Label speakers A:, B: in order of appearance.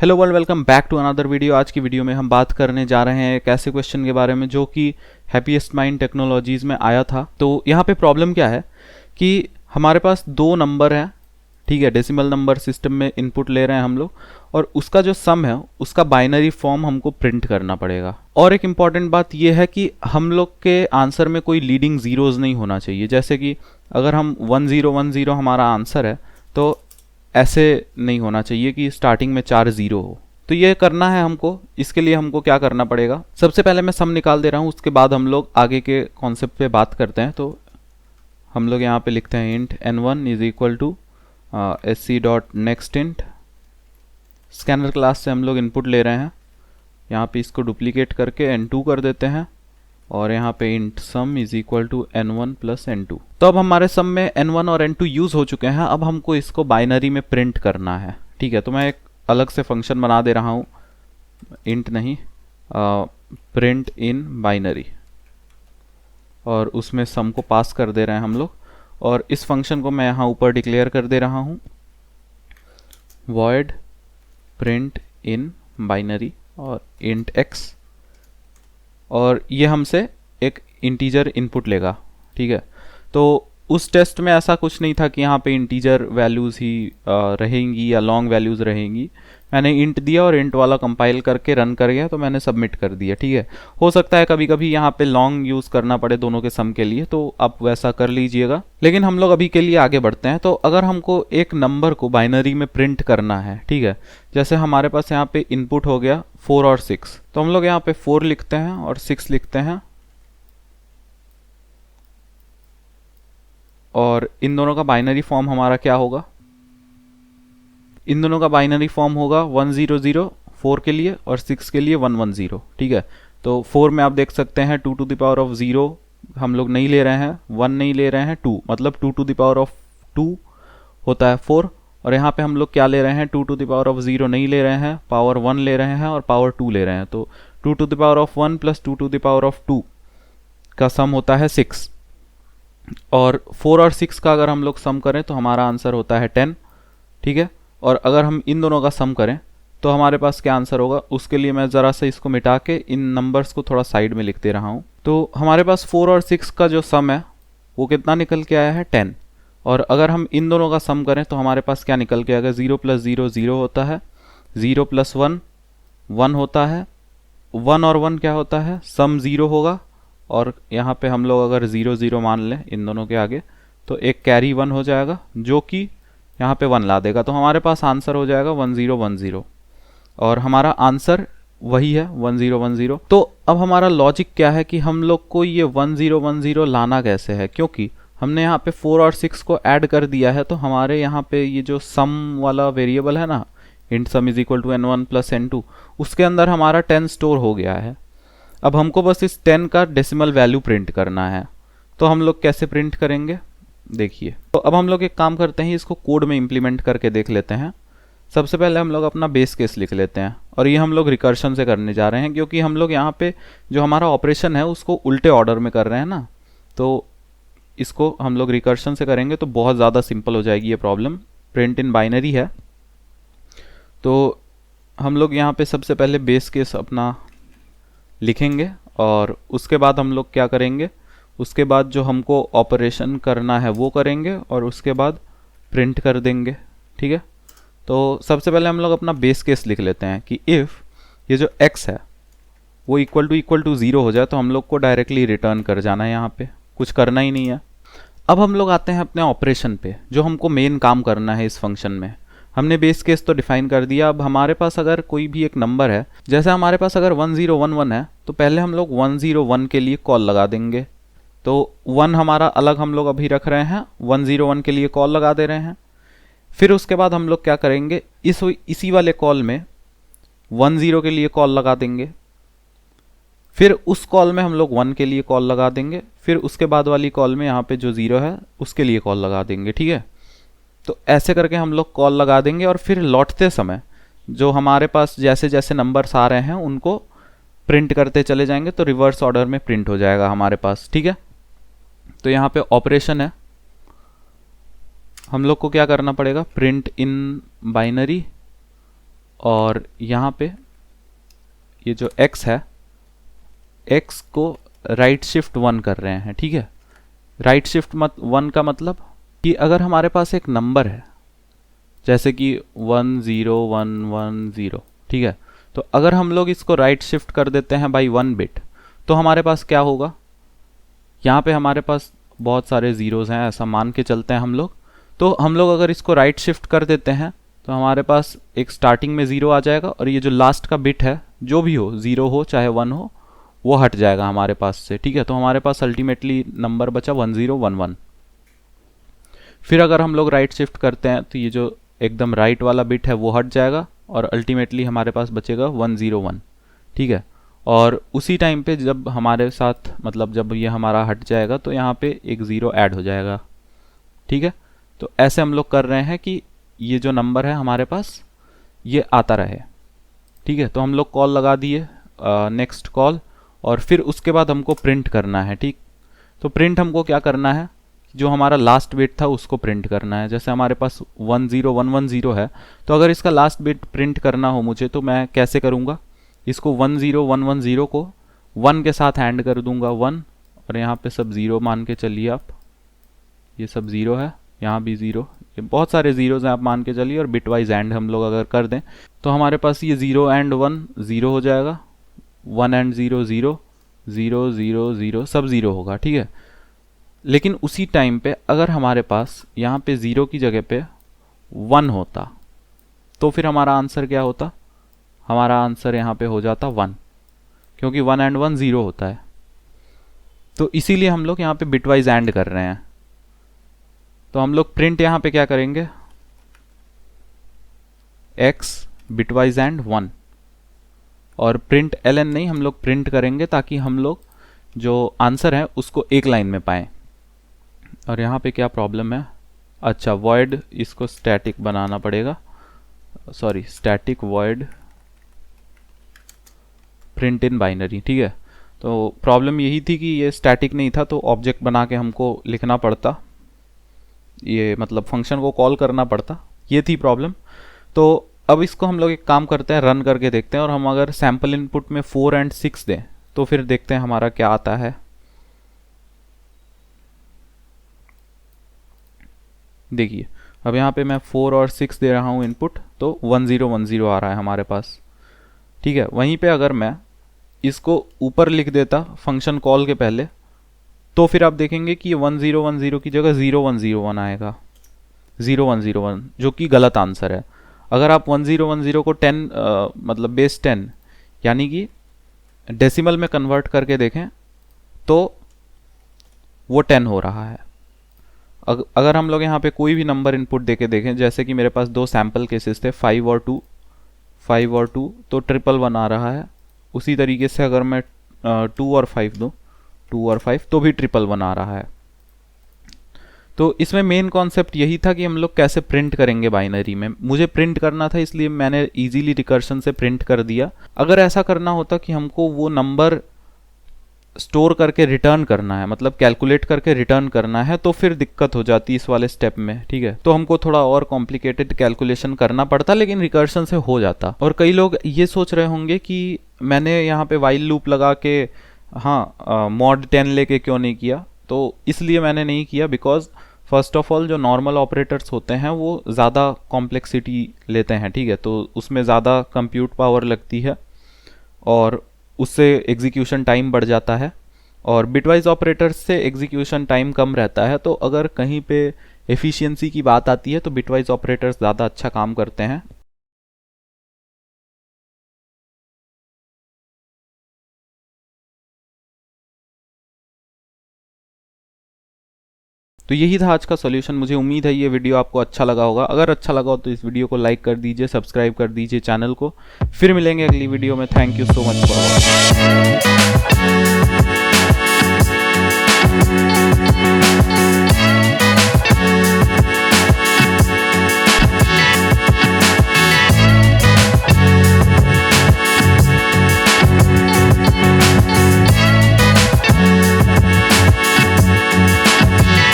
A: Hello world, welcome back to another video. आज की video में हम बात करने जा रहे हैं एक ऐसे क्वेश्चन के बारे में जो कि हैप्पीएस्ट माइंड टेक्नोलॉजीज़ में आया था। तो यहाँ पे प्रॉब्लम क्या है कि हमारे पास दो नंबर हैं, ठीक है, डेसिमल नंबर सिस्टम में इनपुट ले रहे हैं हम लोग, और उसका जो सम है उसका बाइनरी फॉर्म हमको प्रिंट करना पड़ेगा। और एक इम्पॉर्टेंट बात यह है कि हम लोग के आंसर में कोई लीडिंग ज़ीरोज़ नहीं होना चाहिए। जैसे कि अगर हम 1010 हमारा आंसर है तो ऐसे नहीं होना चाहिए कि स्टार्टिंग में 4 ज़ीरो हो। तो ये करना है हमको। इसके लिए हमको क्या करना पड़ेगा, सबसे पहले मैं सम निकाल दे रहा हूँ, उसके बाद हम लोग आगे के कॉन्सेप्ट पे बात करते हैं। तो हम लोग यहाँ पे लिखते हैं int n1 is equal to sc dot next int. Scanner class से हम लोग इनपुट ले रहे हैं, यहाँ पे इसको डुप्लीकेट करके n2 कर देते हैं, और यहाँ पे int sum is equal to n1 plus n2। तो अब हमारे सम में n1 और n2 यूज़ हो चुके हैं। अब हमको इसको बाइनरी में प्रिंट करना है, ठीक है। तो मैं एक अलग से फंक्शन बना दे रहा हूँ, इंट नहीं, प्रिंट इन बाइनरी, और उसमें सम को पास कर दे रहे हैं हम लोग। और इस फंक्शन को मैं यहाँ ऊपर डिक्लेयर कर दे रहा हूँ, वॉइड प्रिंट इन बाइनरी और इंट x, और ये हमसे एक इंटीजर इनपुट लेगा, ठीक है। तो उस टेस्ट में ऐसा कुछ नहीं था कि यहाँ पे इंटीजर वैल्यूज़ ही रहेंगी या लॉन्ग वैल्यूज़ रहेंगी। मैंने इंट दिया और इंट वाला कंपाइल करके रन कर गया, तो मैंने सबमिट कर दिया, ठीक है। हो सकता है कभी कभी यहाँ पे लॉन्ग यूज़ करना पड़े दोनों के सम के लिए, तो आप वैसा कर लीजिएगा। लेकिन हम लोग अभी के लिए आगे बढ़ते हैं। तो अगर हमको एक नंबर को बाइनरी में प्रिंट करना है, ठीक है, जैसे हमारे पास यहाँ पे इनपुट हो गया 4 और 6, तो हम लोग यहाँ पे 4 लिखते हैं और 6 लिखते हैं, और इन दोनों का बाइनरी फॉर्म हमारा क्या होगा, इन दोनों का बाइनरी फॉर्म होगा 100 4 के लिए और 6 के लिए 110, ठीक है। तो 4 में आप देख सकते हैं 2 टू द पावर ऑफ 0 हम लोग नहीं ले रहे हैं, 1 नहीं ले रहे हैं, 2 मतलब 2 टू द पावर ऑफ 2 होता है 4। और यहाँ पे हम लोग क्या ले रहे हैं, 2 टू द पावर ऑफ 0 नहीं ले रहे हैं, पावर 1 ले रहे हैं और पावर 2 ले रहे हैं। तो 2 to the power of 1 plus 2 to the power of 2 का सम होता है 6, और 4 और 6 का अगर हम लोग सम करें तो हमारा आंसर होता है 10, ठीक है। और अगर हम इन दोनों का सम करें तो हमारे पास क्या आंसर होगा, उसके लिए मैं ज़रा सा इसको मिटा के इन नंबर्स को थोड़ा साइड में लिख दे रहा हूँ। तो हमारे पास 4 और 6 का जो सम है वो कितना निकल के आया है 10, और अगर हम इन दोनों का सम करें तो हमारे पास क्या निकल के आएगा, 0 प्लस 0 0 होता है, 0 प्लस 1 1 होता है, 1 और 1 क्या होता है, सम 0 होगा, और यहाँ पे हम लोग अगर 0 0 मान लें इन दोनों के आगे तो एक कैरी 1 हो जाएगा जो कि यहाँ पे 1 ला देगा। तो हमारे पास आंसर हो जाएगा 1010, और हमारा आंसर वही है 1010। तो अब हमारा लॉजिक क्या है कि हम लोग को ये 1010 लाना कैसे है, क्योंकि हमने यहाँ पे 4 और 6 को ऐड कर दिया है। तो हमारे यहाँ पे ये जो सम वाला वेरिएबल है ना, int sum is equal to n1 plus n2, उसके अंदर हमारा 10 स्टोर हो गया है। अब हमको बस इस 10 का डेसिमल वैल्यू प्रिंट करना है। तो हम लोग कैसे प्रिंट करेंगे, देखिए। तो अब हम लोग एक काम करते हैं, इसको कोड में इम्प्लीमेंट करके देख लेते हैं। सबसे पहले हम लोग अपना बेस केस लिख लेते हैं, और ये हम लोग रिकर्शन से करने जा रहे हैं, क्योंकि हम लोग यहाँ पे जो हमारा ऑपरेशन है उसको उल्टे ऑर्डर में कर रहे हैं ना। तो इसको हम लोग रिकर्शन से करेंगे तो बहुत ज़्यादा सिंपल हो जाएगी ये प्रॉब्लम। प्रिंट इन बाइनरी है, तो हम लोग यहाँ पे सबसे पहले बेस केस अपना लिखेंगे, और उसके बाद हम लोग क्या करेंगे, उसके बाद जो हमको ऑपरेशन करना है वो करेंगे, और उसके बाद प्रिंट कर देंगे, ठीक है। तो सबसे पहले हम लोग अपना बेस केस लिख लेते हैं कि इफ़ ये जो x है वो इक्वल टू 0 हो जाए तो हम लोग को डायरेक्टली रिटर्न कर जाना है, यहाँ पे कुछ करना ही नहीं है। अब हम लोग आते हैं अपने ऑपरेशन पे, जो हमको मेन काम करना है इस फंक्शन में। हमने बेस केस तो डिफाइन कर दिया। अब हमारे पास अगर कोई भी एक नंबर है, जैसे हमारे पास अगर 1011 है, तो पहले हम लोग 101 के लिए कॉल लगा देंगे। तो 1 हमारा अलग हम लोग अभी रख रहे हैं, 101 के लिए कॉल लगा दे रहे हैं। फिर उसके बाद हम लोग क्या करेंगे, इसी वाले कॉल में 10 के लिए कॉल लगा देंगे। फिर उस कॉल में हम लोग 1 के लिए कॉल लगा देंगे। फिर उसके बाद वाली कॉल में यहाँ पे जो 0 है उसके लिए कॉल लगा देंगे, ठीक है। तो ऐसे करके हम लोग कॉल लगा देंगे, और फिर लौटते समय जो हमारे पास जैसे जैसे नंबर्स आ रहे हैं उनको प्रिंट करते चले जाएंगे, तो रिवर्स ऑर्डर में प्रिंट हो जाएगा हमारे पास, ठीक है। तो यहाँ पे ऑपरेशन है, हम लोग को क्या करना पड़ेगा, प्रिंट इन बाइनरी और यहाँ पे ये जो x है, x को राइट शिफ्ट 1 कर रहे हैं, ठीक है। राइट शिफ्ट 1 का मतलब कि अगर हमारे पास एक नंबर है जैसे कि 10110, ठीक है, तो अगर हम लोग इसको राइट शिफ्ट कर देते हैं बाई 1 बिट, तो हमारे पास क्या होगा, यहाँ पे हमारे पास बहुत सारे ज़ीरोज़ हैं, ऐसा मान के चलते हैं हम लोग। तो हम लोग अगर इसको राइट शिफ्ट कर देते हैं तो हमारे पास एक स्टार्टिंग में 0 आ जाएगा और ये जो लास्ट का बिट है जो भी हो, 0 हो चाहे 1 हो, वो हट जाएगा हमारे पास से, ठीक है। तो हमारे पास अल्टीमेटली नंबर बचा 1011। फिर अगर हम लोग राइट शिफ्ट करते हैं तो ये जो एकदम राइट वाला बिट है वो हट जाएगा और अल्टीमेटली हमारे पास बचेगा 101, ठीक है। और उसी टाइम पे जब हमारे साथ मतलब जब ये हमारा हट जाएगा तो यहाँ पे एक 0 ऐड हो जाएगा, ठीक है। तो ऐसे हम लोग कर रहे हैं कि ये जो नंबर है हमारे पास ये आता रहे, ठीक है। तो हम लोग कॉल लगा दिए नेक्स्ट कॉल, और फिर उसके बाद हमको प्रिंट करना है, ठीक। तो प्रिंट हमको क्या करना है, जो हमारा लास्ट बिट था उसको प्रिंट करना है। जैसे हमारे पास 10110 है, तो अगर इसका लास्ट बिट प्रिंट करना हो मुझे तो मैं कैसे करूँगा, इसको 10110 को 1 के साथ ऐड कर दूंगा 1, और यहाँ पे सब 0 मान के चलिए आप, ये सब 0 है, यहाँ भी 0, ये बहुत सारे ज़ीरोज़ हैं आप मान के चलिए। और बिट वाइज एंड हम लोग अगर कर दें तो हमारे पास ये 0 एंड 1 0 हो जाएगा, 1 एंड 0 0, 0 0 0 सब 0 होगा, ठीक है। लेकिन उसी टाइम पे अगर हमारे पास यहाँ पे 0 की जगह पे 1 होता तो फिर हमारा आंसर क्या होता, हमारा आंसर यहाँ पे हो जाता 1, क्योंकि 1 एंड 1 0 होता है। तो इसीलिए हम लोग यहाँ पे बिटवाइज एंड कर रहे हैं। तो हम लोग प्रिंट यहाँ पे क्या करेंगे, x बिटवाइज एंड 1, और प्रिंट ln नहीं, हम लोग प्रिंट करेंगे ताकि हम लोग जो आंसर है उसको एक लाइन में पाएं। और यहाँ पे क्या प्रॉब्लम है, अच्छा वॉइड इसको स्टैटिक बनाना पड़ेगा, sorry static void print in binary, ठीक है। तो प्रॉब्लम यही थी कि ये स्टैटिक नहीं था, तो ऑब्जेक्ट बना के हमको लिखना पड़ता, ये मतलब फंक्शन को कॉल करना पड़ता, ये थी प्रॉब्लम। तो अब इसको हम लोग एक काम करते हैं, रन करके देखते हैं, और हम अगर सैम्पल इनपुट में 4 एंड 6 दें तो फिर देखते हैं हमारा क्या आता है। देखिए अब यहाँ पे मैं 4 और 6 दे रहा हूँ इनपुट, तो 1010 आ रहा है हमारे पास, ठीक है। वहीं पे अगर मैं इसको ऊपर लिख देता फंक्शन कॉल के पहले, तो फिर आप देखेंगे कि ये 1010 की जगह 0101 आएगा, 0101, जो कि गलत आंसर है। अगर आप 1010 को 10 मतलब बेस 10 यानी कि डेसिमल में कन्वर्ट करके देखें तो वो 10 हो रहा है। अगर हम लोग यहाँ पे कोई भी नंबर इनपुट देके देखें, जैसे कि मेरे पास 2 सैम्पल केसेस थे 5 और 2, 5 और 2, तो 111 आ रहा है। उसी तरीके से अगर मैं 2 और 5 दूँ, 2 और 5, तो भी 111 आ रहा है। तो इसमें मेन कॉन्सेप्ट यही था कि हम लोग कैसे प्रिंट करेंगे बाइनरी में। मुझे प्रिंट करना था इसलिए मैंने इजीली रिकर्शन से प्रिंट कर दिया। अगर ऐसा करना होता कि हमको वो नंबर स्टोर करके रिटर्न करना है, मतलब कैलकुलेट करके रिटर्न करना है, तो फिर दिक्कत हो जाती इस वाले स्टेप में, ठीक है। तो हमको थोड़ा और कॉम्प्लिकेटेड कैलकुलेशन करना पड़ता, लेकिन रिकर्शन से हो जाता। और कई लोग ये सोच रहे होंगे कि मैंने यहाँ पे वाइल लूप लगा के हाँ मॉड 10 लेके क्यों नहीं किया। तो इसलिए मैंने नहीं किया बिकॉज फर्स्ट ऑफ ऑल जो नॉर्मल ऑपरेटर्स होते हैं वो ज़्यादा कॉम्प्लेक्सिटी लेते हैं, ठीक है। तो उसमें ज़्यादा कंप्यूट पावर लगती है और उससे एग्जीक्यूशन टाइम बढ़ जाता है, और बिटवाइज ऑपरेटर्स से एग्जीक्यूशन टाइम कम रहता है। तो अगर कहीं पे एफिशिएंसी की बात आती है तो बिटवाइज ऑपरेटर्स ज़्यादा अच्छा काम करते हैं। तो यही था आज का सॉल्यूशन। मुझे उम्मीद है ये वीडियो आपको अच्छा लगा होगा। अगर अच्छा लगा हो तो इस वीडियो को लाइक कर दीजिए, सब्सक्राइब कर दीजिए चैनल को। फिर मिलेंगे अगली वीडियो में। Thank you so much for watching.